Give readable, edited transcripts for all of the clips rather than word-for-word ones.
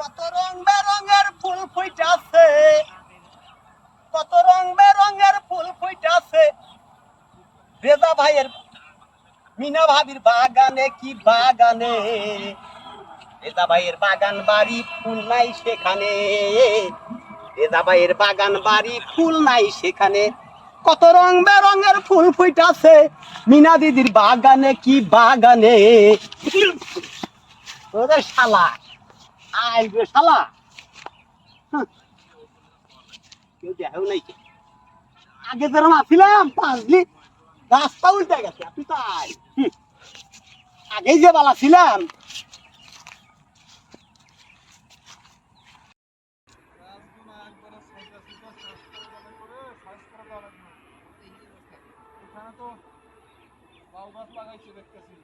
কত রং বেরঙের ফুল ফুইটাছে, কত রং বেরঙের ফুল ফুইটাছে রেজা ভাইয়ের মিনা ভাবির বাগানে, কি বাগানে রেজা ভাইয়ের বাগান বাড়ি ফুল নাই সেখানে, রেজা ভাইয়ের বাগান বাড়ি ফুল নাই সেখানে, কত রং বেরঙের ফুল ফুইটাছে মিনা দিদির বাগানে, কি বাগানে। ওদের শালা আই গো শালা, কেউ দেখাও নাই। আগে যেরকম আসছিলাম পাঁচলি রাস্তা উল্টে গেছে, আপনি তাই আগেই যে বালা ছিলাম। লাউ গাছ লাগাইছে দেখতেছি,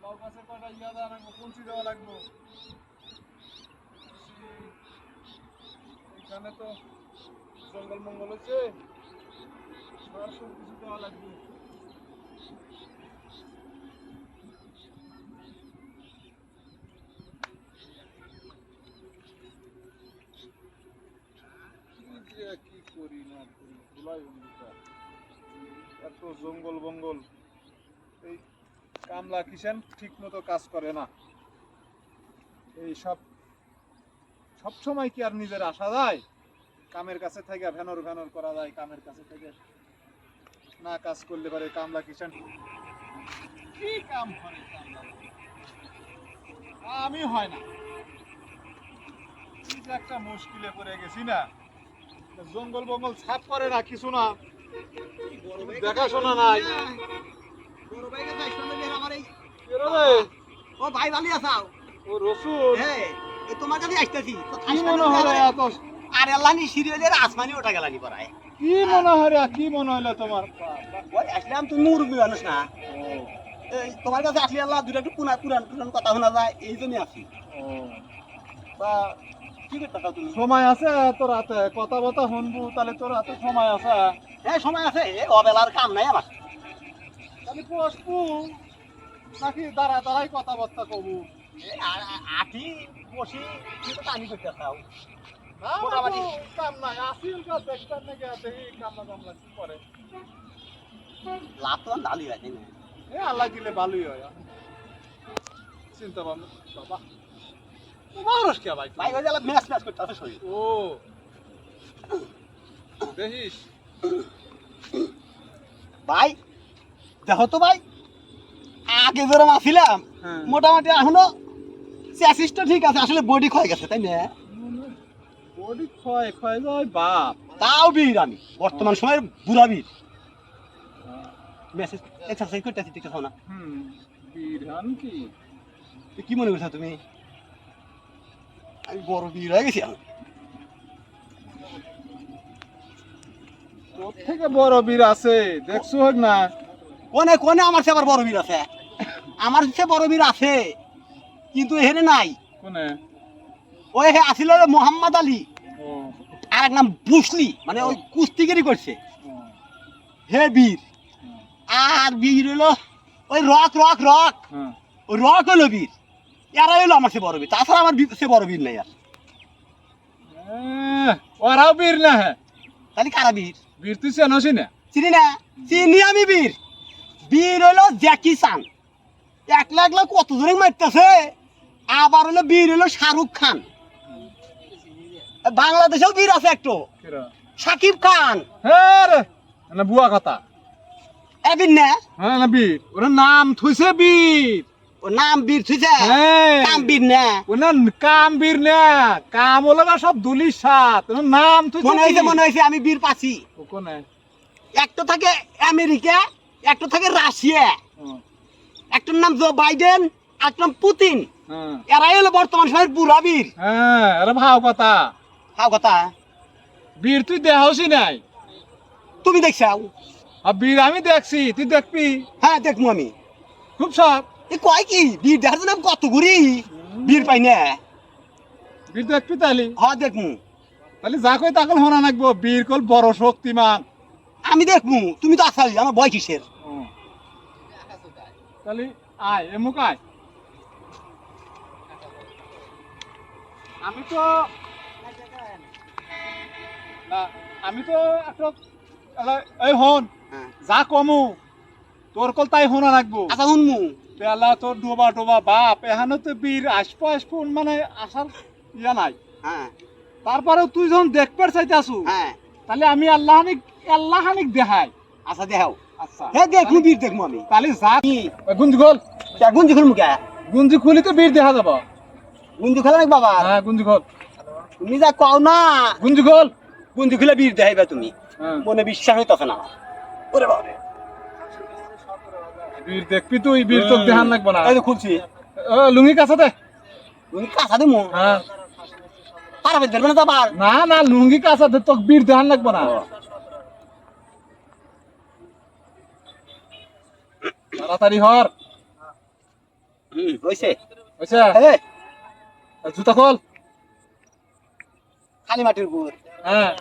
লাউ গাছে কয়টা ইয়া দেওয়া লাগবো, কঞ্চি দেওয়া লাগবো। এখানে তো জঙ্গল মঙ্গল হচ্ছে, সার সব কিছু দেওয়া লাগবে। কি করি না করি ভুলাই এত জঙ্গল বঙ্গল, এই কামলা কিষান ঠিক মতো কাজ করে না। এই সব সময় কি আর নিজের আসা যায়? কামের কাছে থেকে ভ্যানর ভ্যানর করা যায়, কামের কাছে থেকে না কাজ করলে পারে কামলা কিষান কি কাম করে? কামলা আমি হয় না, একটা মুশকিলে পড়ে গেছি না। জঙ্গল বঙ্গল ছাপ করে না, কিছু না, দেখাশোনা নাই। ও ভাই ভালো আছাও? ও রসুন, হ্যাঁ তোমার কাছে আসতেছি। কি মনে হয় এত? আর আল্লাহনি সিরিয়ালের আসমানি ওটা গেলানি পড়ায়। কি মনে হয় রে, কি মনে হলো তোমার? ওই আসলাম, তুমি মুরব্বী মানুষ না, এই তোমার কাছে আসলে আল্লাহ দুটো একটু পুরান পুরান কথা শোনা যায়, এই জন্যই আসি। তা কি করতে তুমি? সময় আছে তোর হাতে কথা বথা শুনবো, তাহলে তোর হাতে সময় আছে? হ্যাঁ সময় আছে, অবেলার কাম নাই আমার। তাহলে বসবো নাকি দাঁড়া দাঁড়াই কথাবার্তা কবু? আঠি বসি কিন্তু পানি করতে চাও মোটামুটি কাম নাই, আসিল কাজ দেখতাম নাকি দেখি কামলা কামলা কি করে। লাভ তো ভালোই হয়, তাই না? আল্লাহ দিলে ভালোই হয়, চিন্তা ভাবনা বাবা। তোমার কে ভাই? ভাই ওই যে ম্যাচ ম্যাচ করতে আছে শরীর। ও দেখিস ভাই দেখো তো ভাই, আগে যেরকম আসছিলাম মোটামুটি এখনো চ্যাসিসটা ঠিক আছে, আসলে বডি ক্ষয় গেছে, তাই না? বডি ক্ষয় ক্ষয় যায় বাপ। তাও বীর আমি বর্তমান সময়ের বুড়া বীর। মেসেজ এক্সারসাইজ করতে আছি, দেখতে না? বীর হান কি কি মনে করছো তুমি? আমি বড় বীর হয়ে গেছি। তোর থেকে বড় বীর আছে দেখছো হোক না? কোনে কোনে আমার চেয়ে আবার বড় বীর আছে, আমার চেয়ে বড় বীর আছে, কিন্তু এখানে নাই। কোনে? ওই আসিল মোহাম্মদ আলী, আর এক নাম বুসলি, মানে ওই কুস্তিগিরি করছে, হে বীর। আর বীর হলো ওই রক রক রক, ওই রক হলো বীর। এরাই হলো আমার সে বড় বীর, তাছাড়া আমার সে বড় বীর নাই। আর ওরাও বীর না? হ্যাঁ তাহলে কারা বীর? বীর তুই চেনসি না? চিনি না, চিনি আমি বীর। বীর হলো জ্যাকি চান, একলা একলা কত জনে মারতেছে। আবার হলো বীর হলো শাহরুখ খান। বাংলাদেশেও বীর আছে একটু, সাকিব খান। হ্যাঁ রে না বুয়া কথা। এ বীর না? হ্যাঁ না বীর, ওর নাম থুইছে বীর। ও নাম বীর থুইছে, কাম বীর না? ও না কাম বীর না, কাম হলো না সব দুলির সাথ, নাম থুইছে। মনে হয়েছে আমি বীর পাচ্ছি। কোনে? একটা থাকে আমেরিকা, একটা থাকে রাশিয়া, একটার নাম জো বাইডেন, একটার নাম পুতিন। এরাই হলো বর্তমান সময়ের বুড়া বীর। হ্যাঁ আরে ভাও কথা, হাও কথা। বীর তুই দেখাওসি নাই? তুমি দেখছাও? আর বীর আমি দেখছি, তুই দেখবি? হ্যাঁ দেখবো আমি। খুব সব এ কয় কি বীর দেখার জন্য কত ঘুরি, বীর পাই না। বীর দেখবি তাহলে? হ্যাঁ দেখবো। তাহলে যা কই তাকল হনা নাকবো, বীর কল বড় শক্তিমান। আমি দেখবো, তুমি তো আসালি, আমার ভয় কিসের? তাহলে আয় এমুক আয়। আমি তো না, আমি তো একটা এই হন যা কমু তোর কল তাই হোনা রাখবো। আচ্ছা শুনমু পেলা তোর ডোবা ডোবা বাপ এখানে তো বীর আসবো আসবো মানে আসার ইয়া নাই। হ্যাঁ তারপরে তুই যখন দেখবার চাইতে আসু হ্যাঁ তাহলে আমি আল্লাহ হানিক দেখাই। আচ্ছা দেখাও আচ্ছা হ্যাঁ দেখমু বীর দেখমু আমি তাহলে যা গুঞ্জি খোল। গুঞ্জি খুলমু কে গুঞ্জি খুলি তো বীর দেখা যাব। গুঞ্জি খেলা নাকি বাবা হ্যাঁ গুঞ্জি খোল। তুমি যা কও না গুঞ্জি খোল। গুঞ্জি খুলে বীর দেখাইবা তুমি হ্যাঁ মনে বিশ্বাস হইতাছে না ওরে বাবা বীর দেখবি তুই বীর তোকে দেখান লাগবো না। এই তো খুলছি লুঙ্গি কাছে দে। তুমি কাঁচা দিমু হ্যাঁ পারাবে ধরবে না তো আবার না না লুঙ্গি কাছে দে তোকে বীর দেখান লাগবো না। তাড়াতাড়ি হর। হইছে হয়েছে এই জুতা খোল। খালি মাটির উপর হ্যাঁ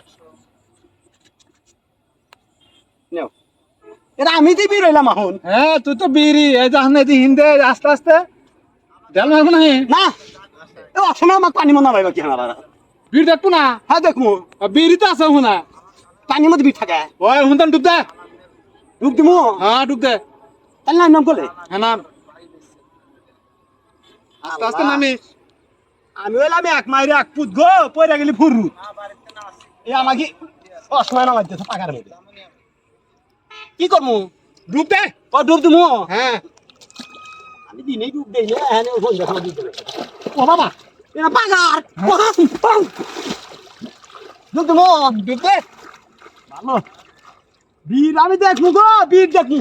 নাও এটা আমি তো বীর হইলাম এখন হ্যাঁ তুই তো বীরই এই যা হিন্দে হিন্দে আস্তে আস্তে দেখ লাগবো না। না এ অসময় আমাকে পানি মনে পাইবা কি আমার বীর দেখবো না। হ্যাঁ দেখমু বীরই তো আছে হুনা। পানির মধ্যে বীর থাকে ওই হুনতান ডুব দে। ডুব দিমু হ্যাঁ ডুব দে। তাহলে নাম করলে হ্যাঁ নাম আস্তে আস্তে নামি। আমি হইলাম এক মাইরে এক পুত গো পয়রা গেলি ফুরু এই আমাকে অসময় নামাই দিতেছে পাকার মধ্যে কি করমু ডুব দে। ও ডুব দিমু হ্যাঁ আমি দিনেই ডুব দেই না এখানে ফোন দেখা দিতে ও বাবা এটা পাগার ডুব দিমু ডুব দে। ভালো বীর আমি দেখমু গো বীর দেখমু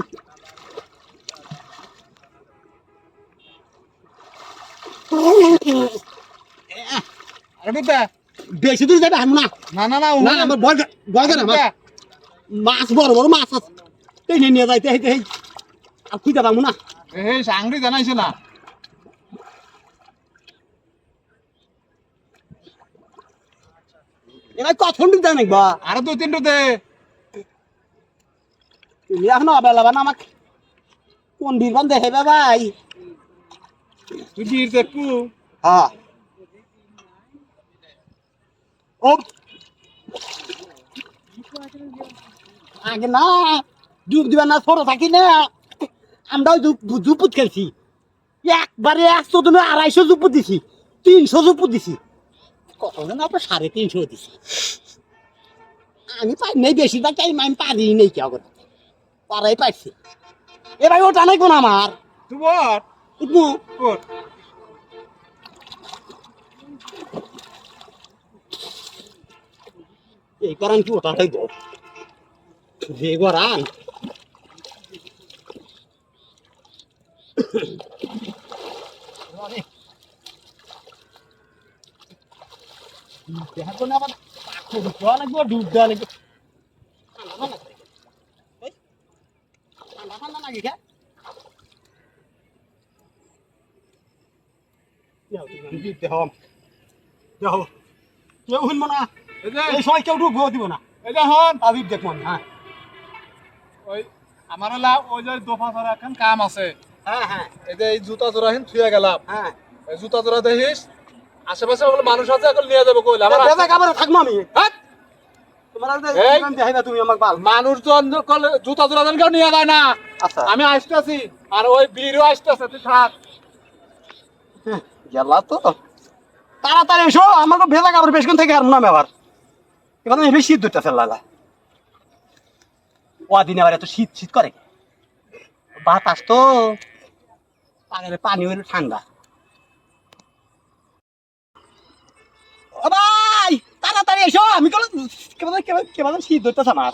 আরে ডুব দে। বেশি দূর যাবে হারমু না না না না না আমার বয় বয় না মাছ বড় বড় মাছ আছে টেনে নিয়ে যাইতে হেঁটে আর খুঁজে পাবো না এই সাংরি জানাইছে না। এরা কখন ডুব দেয় নাকি বা আরো দুই তিন ডুব দে। তুমি এখন অবেলাবা না আমাকে কোন বীরবান দেখে ভাই তুই বীর দেখবো। হ্যাঁ ও আগে না ডুব দিবা না ছোট থাকি না আমরাও জুপুত খেলছি একবারে 100 দিনে 250 জুপুত দিছি 300 জুপুত দিছি কতজন আপনার 350 দিছি আমি পাই নাই বেশিরভাগ টাইম আমি পারি নেই কি আগত পারাই পাইছি এ ভাই ওটা নাই কোন আমার তুই বল উঠবো বল। এই করান কি ওটা হইব যে করান দেখা কোন আবার পাখো দেওয়া লাগবে ডুব দেওয়া লাগবে ঠান্ডা ঠান্ডা লাগে খা দেখো দেখো কেউ শুনবো না এই যে এই সময় কেউ ডুব দিব না এই যে হন আমি দেখবো না হ্যাঁ ওই আমার হলা ওই যে দোফা ধরা এখন কাম আছে। হ্যাঁ হ্যাঁ এই যে এই জুতা জোড়া হিন থুয়ে গেলাম। হ্যাঁ এই জুতা জোড়া দেখিস আশেপাশে ওগুলো মানুষ আছে এখন নিয়ে যাবো কইলে আমার দাদা কাবার থাকবো আমি হ্যাঁ? তোমার এই! দেখাইবা তুমি আমাকে বাল মানুষজন জুতা জোড়া দেন কেউ নিয়ে যায় না। আচ্ছা আমি আসতেছি আর ওই বীরও আসতেছে তুই থাক। গেলা তো তাড়াতাড়ি এসো আমাকে ভেজা কাপড় বেশক্ষণ থেকে আর নামে আবার এবার আমি শীত ধরতেছে লালা ও দিনে আবার এত শীত শীত করে বাতাস তো পানি হইলো ঠান্ডা ও ভাই তাড়াতাড়ি এসো আমি কেমন কেমন কেমন শীত ধরতেছে আমার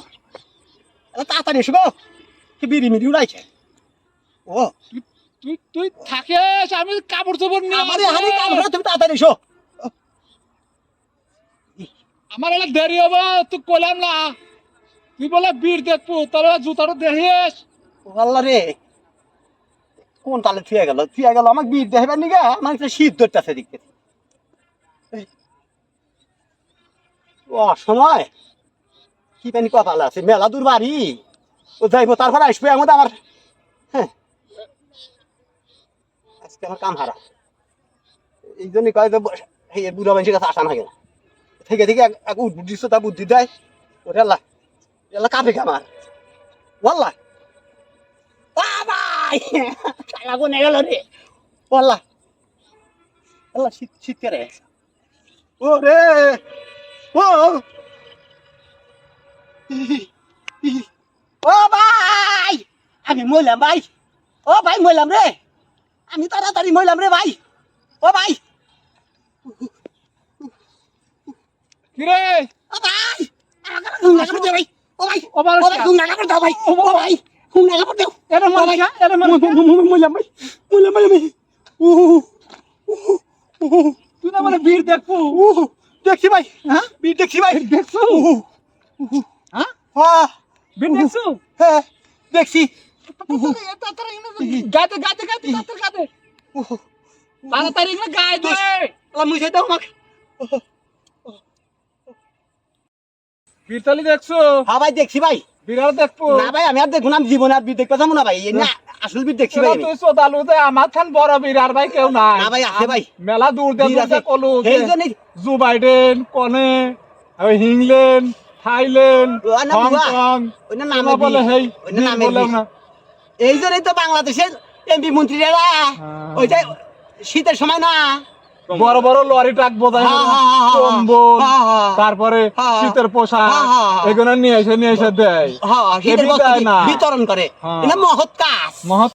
তাড়াতাড়ি এসো গো কি বিড়ি মিড়ি উড়াইছে ও তুই তুই থাকিস আমি কাপড় চোপড় নিয়ে আমার হানি কাম হলো তুমি তাড়াতাড়ি এসো আমার অনেক দেরি হবে তুই কইলাম না তুই বলে বীর দেখবো তাহলে জুতাটা দেখিস। ও আল্লাহ রে কোন তালে থুয়ে গেল আমাকে বীর দেখাবার নিগা আমার একটা শীত ধরতেছে দেখতে ও সময় কি পানি কপাল আছে মেলা দূর বাড়ি ও যাইবো তারপর আসবে আমাদের আমার হ্যাঁ আজকে আমার কাম হারা এই জন্যই কয় যে এই বুড়া মানুষের কাছে আসা না কেন থেকে থেকে এক উদ্বুদ্ধ তা বুদ্ধি দেয় ওরে আল্লাহ আল্লাহ কাপে কামার ওয়াল্লাহ ভাই শালা কোনে গেল রে ওয়াল্লাহ আল্লাহ শীত শীত করে ও রে ও ও ভাই আমি মইলাম ভাই ও ভাই মইলাম রে আমি তাড়াতাড়ি মইলাম রে ভাই ও ভাই কিরে ও ভাই আমাকে হুঙ্গা করে দে ভাই ও ভাই ও ভাই হুঙ্গা করে দাও ভাই ও ভাই হুঙ্গা করে দাও এটা মারিকা এটা মারিকা মইলাম ভাই ভাই তুই না মানে বীর দেখবো দেখছি ভাই হ্যাঁ বীর দেখছি ভাই দেখছো হ্যাঁ হ্যাঁ বীর দেখছো হ্যাঁ দেখছি গাতে গাতে গাতে গাতে গাতে তাড়াতাড়ি না গায়ে দে আল্লাহ মুছে দাও আমাকে বীরতালি দেখছো হ্যাঁ ভাই দেখছি ভাই বিড়াল দেখবো না ভাই আমি আর দেখুন আমি জীবনে আর বীর দেখতে যাবো না ভাই এই না আসল বীর দেখছি ভাই আমি। তুই সোদালু দে আমার খান বড় বীর আর ভাই কেউ নাই না ভাই আছে ভাই মেলা দূর দে বীর দূর দে আছে। কলু এই জন্যই জো বাইডেন কনে ওই ইংল্যান্ড থাইল্যান্ড ও না বুয়া। হংকং ওই না নামে নামে বলে বীর। হেই ওই না নামে বলে বীর। না এই জন্যই তো বাংলাদেশের এমপি মন্ত্রীরা হ্যাঁ। ওই যে শীতের সময় না বড় বড় লরি ট্রাক বোঝায় হ্যাঁ, হ্যাঁ, হ্যাঁ, হ্যাঁ। কম্বল হ্যাঁ, হ্যাঁ। তারপরে হ্যাঁ। শীতের পোশাক হ্যাঁ, হ্যাঁ। এগুলো নিয়ে এসে দেয় হ্যাঁ শীতের হেভি বস্ত্র দেয় না। বিতরণ করে হ্যাঁ। এটা মহৎ কাজ মহৎ